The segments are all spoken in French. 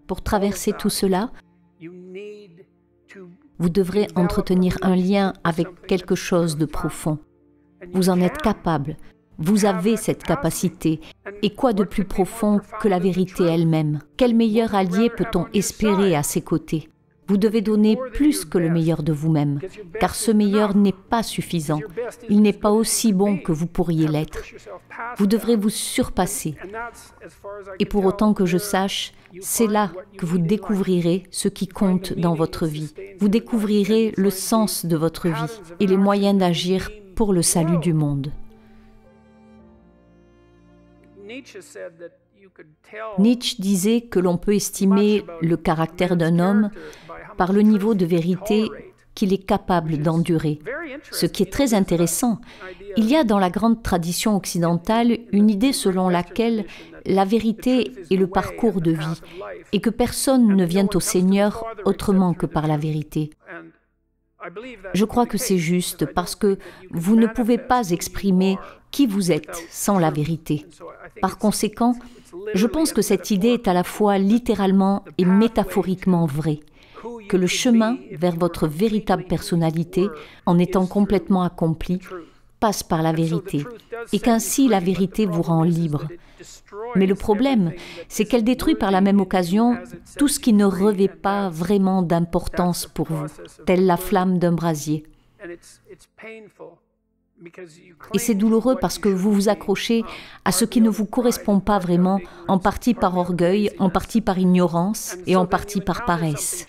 Pour traverser tout cela, vous devrez entretenir un lien avec quelque chose de profond. Vous en êtes capable. Vous avez cette capacité. Et quoi de plus profond que la vérité elle-même? Quel meilleur allié peut-on espérer à ses côtés? Vous devez donner plus que le meilleur de vous-même, car ce meilleur n'est pas suffisant. Il n'est pas aussi bon que vous pourriez l'être. Vous devrez vous surpasser. Et pour autant que je sache, c'est là que vous découvrirez ce qui compte dans votre vie. Vous découvrirez le sens de votre vie et les moyens d'agir pour le salut du monde. Nietzsche disait que l'on peut estimer le caractère d'un homme par le niveau de vérité qu'il est capable d'endurer. Ce qui est très intéressant, il y a dans la grande tradition occidentale une idée selon laquelle la vérité est le parcours de vie et que personne ne vient au Seigneur autrement que par la vérité. Je crois que c'est juste parce que vous ne pouvez pas exprimer qui vous êtes sans la vérité. Par conséquent, je pense que cette idée est à la fois littéralement et métaphoriquement vraie, que le chemin vers votre véritable personnalité, en étant complètement accompli, passe par la vérité, et qu'ainsi la vérité vous rend libre. Mais le problème, c'est qu'elle détruit par la même occasion tout ce qui ne revêt pas vraiment d'importance pour vous, telle la flamme d'un brasier. Et c'est douloureux parce que vous vous accrochez à ce qui ne vous correspond pas vraiment, en partie par orgueil, en partie par ignorance et en partie par paresse.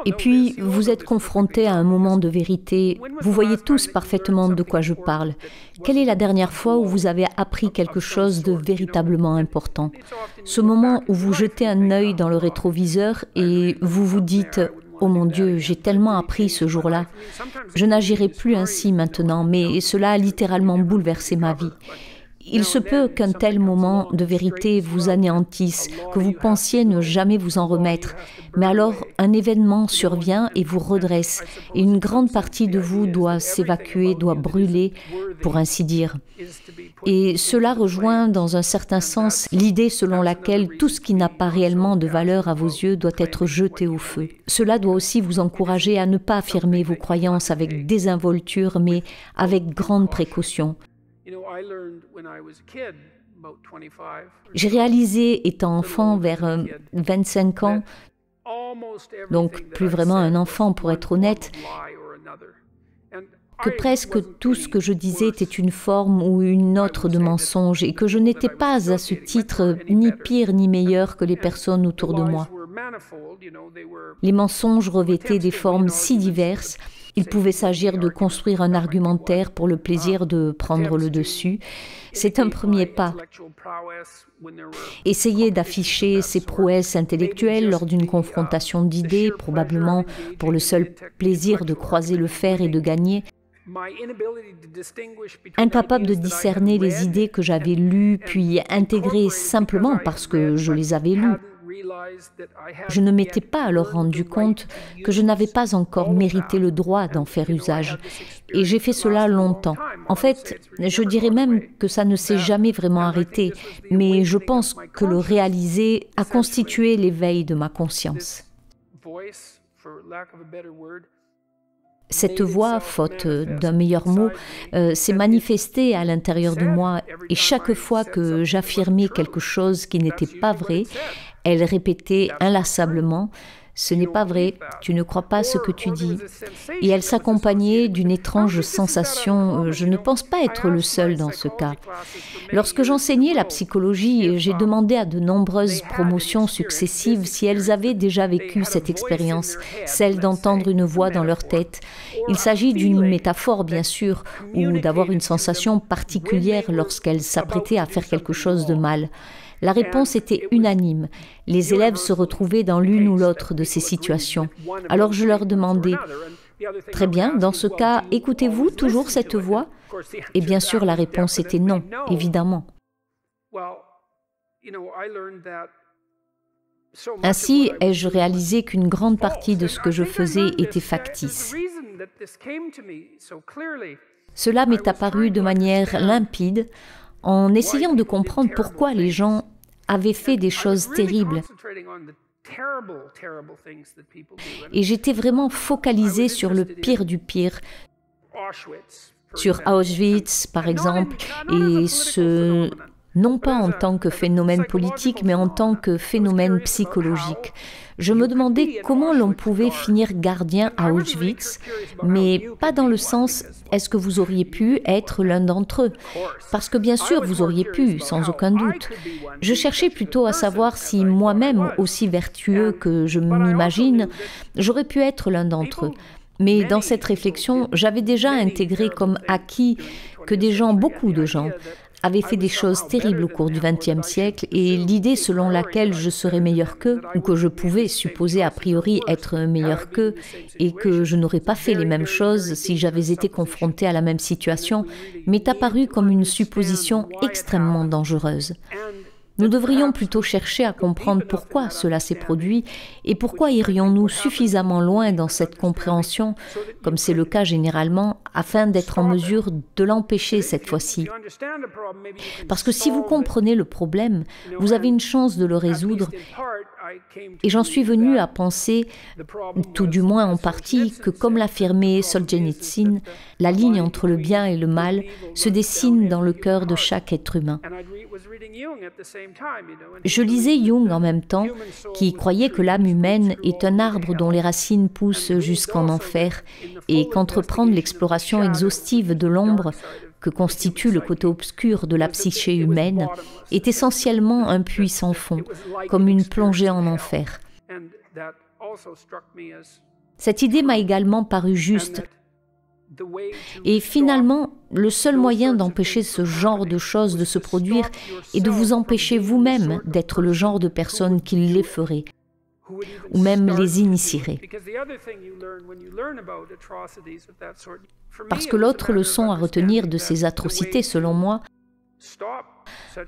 Et puis, vous êtes confrontés à un moment de vérité. Vous voyez tous parfaitement de quoi je parle. Quelle est la dernière fois où vous avez appris quelque chose de véritablement important? Ce moment où vous jetez un œil dans le rétroviseur et vous vous dites « Oh mon Dieu, j'ai tellement appris ce jour-là. Je n'agirai plus ainsi maintenant, mais cela a littéralement bouleversé ma vie. » Il se peut qu'un tel moment de vérité vous anéantisse, que vous pensiez ne jamais vous en remettre. Mais alors, un événement survient et vous redresse, et une grande partie de vous doit s'évacuer, doit brûler, pour ainsi dire. Et cela rejoint, dans un certain sens, l'idée selon laquelle tout ce qui n'a pas réellement de valeur à vos yeux doit être jeté au feu. Cela doit aussi vous encourager à ne pas affirmer vos croyances avec désinvolture, mais avec grande précaution. J'ai réalisé, étant enfant, vers 25 ans, donc plus vraiment un enfant pour être honnête, que presque tout ce que je disais était une forme ou une autre de mensonge et que je n'étais pas à ce titre ni pire ni meilleur que les personnes autour de moi. Les mensonges revêtaient des formes si diverses. Il pouvait s'agir de construire un argumentaire pour le plaisir de prendre le dessus. C'est un premier pas. Essayer d'afficher ses prouesses intellectuelles lors d'une confrontation d'idées, probablement pour le seul plaisir de croiser le fer et de gagner. Incapable de discerner les idées que j'avais lues puis intégrées simplement parce que je les avais lues. Je ne m'étais pas alors rendu compte que je n'avais pas encore mérité le droit d'en faire usage. Et j'ai fait cela longtemps. En fait, je dirais même que ça ne s'est jamais vraiment arrêté, mais je pense que le réaliser a constitué l'éveil de ma conscience. Cette voix, faute d'un meilleur mot, s'est manifestée à l'intérieur de moi et chaque fois que j'affirmais quelque chose qui n'était pas vrai, elle répétait inlassablement « Ce n'est pas vrai, tu ne crois pas ce que tu dis ». Et elle s'accompagnait d'une étrange sensation, je ne pense pas être le seul dans ce cas. Lorsque j'enseignais la psychologie, j'ai demandé à de nombreuses promotions successives si elles avaient déjà vécu cette expérience, celle d'entendre une voix dans leur tête. Il s'agit d'une métaphore, bien sûr, ou d'avoir une sensation particulière lorsqu'elles s'apprêtaient à faire quelque chose de mal. La réponse était unanime. Les élèves se retrouvaient dans l'une ou l'autre de ces situations. Alors je leur demandais « Très bien, dans ce cas, écoutez-vous toujours cette voix ?» Et bien sûr, la réponse était non, évidemment. Ainsi, ai-je réalisé qu'une grande partie de ce que je faisais était factice. Cela m'est apparu de manière limpide en essayant de comprendre pourquoi les gens avaient fait des choses terribles. Et j'étais vraiment focalisée sur le pire du pire, sur Auschwitz par exemple, et non pas en tant que phénomène politique, mais en tant que phénomène psychologique. Je me demandais comment l'on pouvait finir gardien à Auschwitz, mais pas dans le sens « est-ce que vous auriez pu être l'un d'entre eux ?» Parce que bien sûr, vous auriez pu, sans aucun doute. Je cherchais plutôt à savoir si moi-même, aussi vertueux que je m'imagine, j'aurais pu être l'un d'entre eux. Mais dans cette réflexion, j'avais déjà intégré comme acquis que beaucoup de gens, avaient fait des choses terribles au cours du XXe siècle et l'idée selon laquelle je serais meilleur qu'eux, ou que je pouvais supposer a priori être meilleur qu'eux, et que je n'aurais pas fait les mêmes choses si j'avais été confrontée à la même situation, m'est apparue comme une supposition extrêmement dangereuse. Nous devrions plutôt chercher à comprendre pourquoi cela s'est produit et pourquoi irions-nous suffisamment loin dans cette compréhension, comme c'est le cas généralement, afin d'être en mesure de l'empêcher cette fois-ci. Parce que si vous comprenez le problème, vous avez une chance de le résoudre. Et j'en suis venue à penser, tout du moins en partie, que comme l'affirmait Solzhenitsyn, la ligne entre le bien et le mal se dessine dans le cœur de chaque être humain. Je lisais Jung en même temps, qui croyait que l'âme humaine est un arbre dont les racines poussent jusqu'en enfer, et qu'entreprendre l'exploration exhaustive de l'ombre, que constitue le côté obscur de la psyché humaine, est essentiellement un puits sans fond, comme une plongée en enfer. Cette idée m'a également paru juste. Et finalement, le seul moyen d'empêcher ce genre de choses de se produire est de vous empêcher vous-même d'être le genre de personne qui les ferait, ou même les initierait. Parce que l'autre leçon à retenir de ces atrocités, selon moi,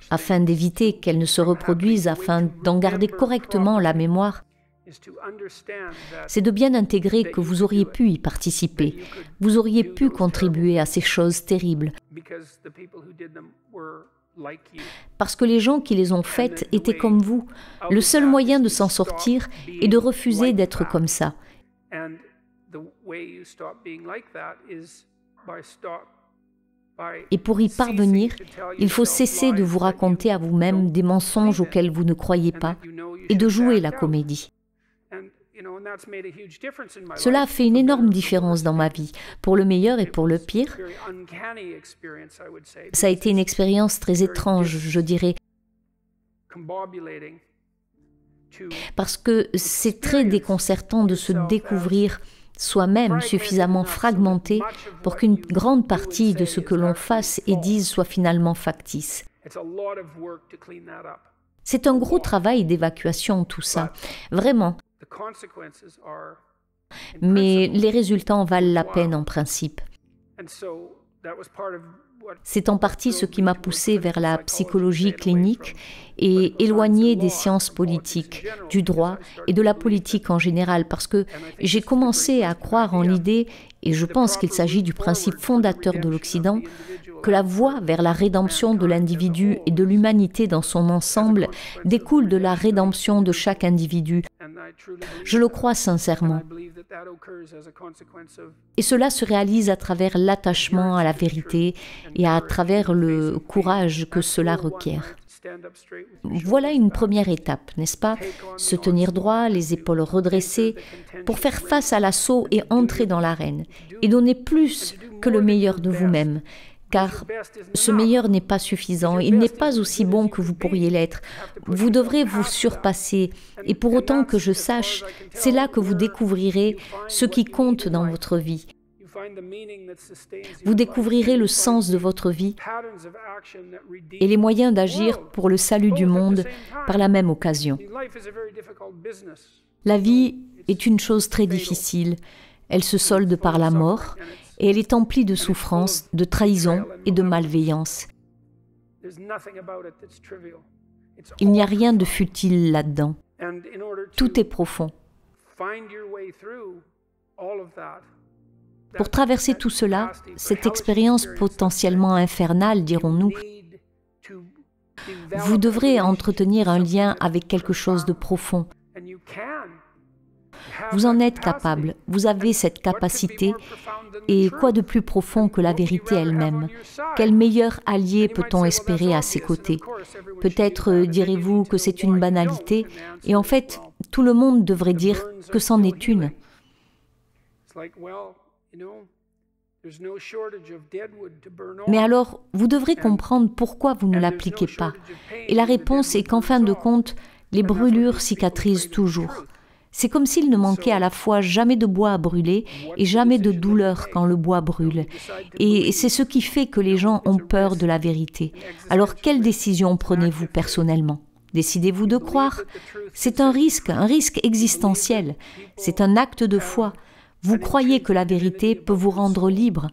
afin d'éviter qu'elles ne se reproduisent, afin d'en garder correctement la mémoire, c'est de bien intégrer que vous auriez pu y participer, vous auriez pu contribuer à ces choses terribles, parce que les gens qui les ont faites étaient comme vous. Le seul moyen de s'en sortir est de refuser d'être comme ça. Et pour y parvenir, il faut cesser de vous raconter à vous-même des mensonges auxquels vous ne croyez pas et de jouer la comédie. Cela a fait une énorme différence dans ma vie, pour le meilleur et pour le pire. Ça a été une expérience très étrange, je dirais, parce que c'est très déconcertant de se découvrir soi-même suffisamment fragmenté pour qu'une grande partie de ce que l'on fasse et dise soit finalement factice. C'est un gros travail d'évacuation, tout ça, vraiment. Mais les résultats en valent la peine en principe. C'est en partie ce qui m'a poussé vers la psychologie clinique et éloigné des sciences politiques, du droit et de la politique en général, parce que j'ai commencé à croire en l'idée, et je pense qu'il s'agit du principe fondateur de l'Occident, que la voie vers la rédemption de l'individu et de l'humanité dans son ensemble découle de la rédemption de chaque individu. Je le crois sincèrement. Et cela se réalise à travers l'attachement à la vérité et à travers le courage que cela requiert. Voilà une première étape, n'est-ce pas? Se tenir droit, les épaules redressées, pour faire face à l'assaut et entrer dans l'arène, et donner plus que le meilleur de vous-même. Car ce meilleur n'est pas suffisant, il n'est pas aussi bon que vous pourriez l'être. Vous devrez vous surpasser, et pour autant que je sache, c'est là que vous découvrirez ce qui compte dans votre vie. Vous découvrirez le sens de votre vie et les moyens d'agir pour le salut du monde par la même occasion. La vie est une chose très difficile. Elle se solde par la mort et elle est emplie de souffrance, de trahison et de malveillance. Il n'y a rien de futile là-dedans. Tout est profond. Pour traverser tout cela, cette expérience potentiellement infernale, dirons-nous, Vous devrez entretenir un lien avec quelque chose de profond. Vous en êtes capable, vous avez cette capacité, et quoi de plus profond que la vérité elle-même? Quel meilleur allié peut-on espérer à ses côtés? Peut-être direz-vous que c'est une banalité, et en fait, tout le monde devrait dire que c'en est une. Mais alors, vous devrez comprendre pourquoi vous ne l'appliquez pas. Et la réponse est qu'en fin de compte, les brûlures cicatrisent toujours. C'est comme s'il ne manquait à la fois jamais de bois à brûler et jamais de douleur quand le bois brûle. Et c'est ce qui fait que les gens ont peur de la vérité. Alors, quelle décision prenez-vous personnellement? Décidez-vous de croire? C'est un risque existentiel. C'est un acte de foi. Vous croyez que la vérité peut vous rendre libre.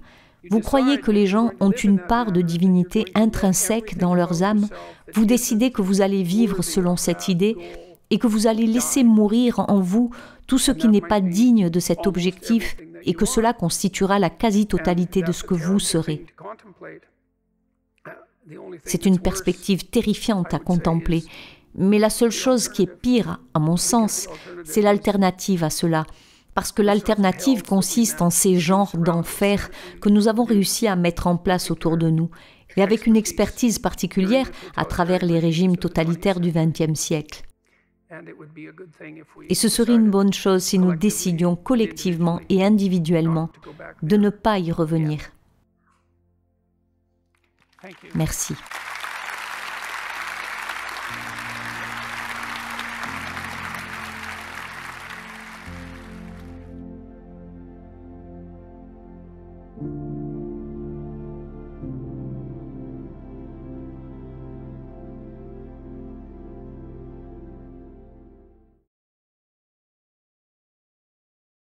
Vous croyez que les gens ont une part de divinité intrinsèque dans leurs âmes. Vous décidez que vous allez vivre selon cette idée et que vous allez laisser mourir en vous tout ce qui n'est pas digne de cet objectif et que cela constituera la quasi-totalité de ce que vous serez. C'est une perspective terrifiante à contempler, mais la seule chose qui est pire, à mon sens, c'est l'alternative à cela. Parce que l'alternative consiste en ces genres d'enfer que nous avons réussi à mettre en place autour de nous, et avec une expertise particulière à travers les régimes totalitaires du XXe siècle. Et ce serait une bonne chose si nous décidions collectivement et individuellement de ne pas y revenir. Merci.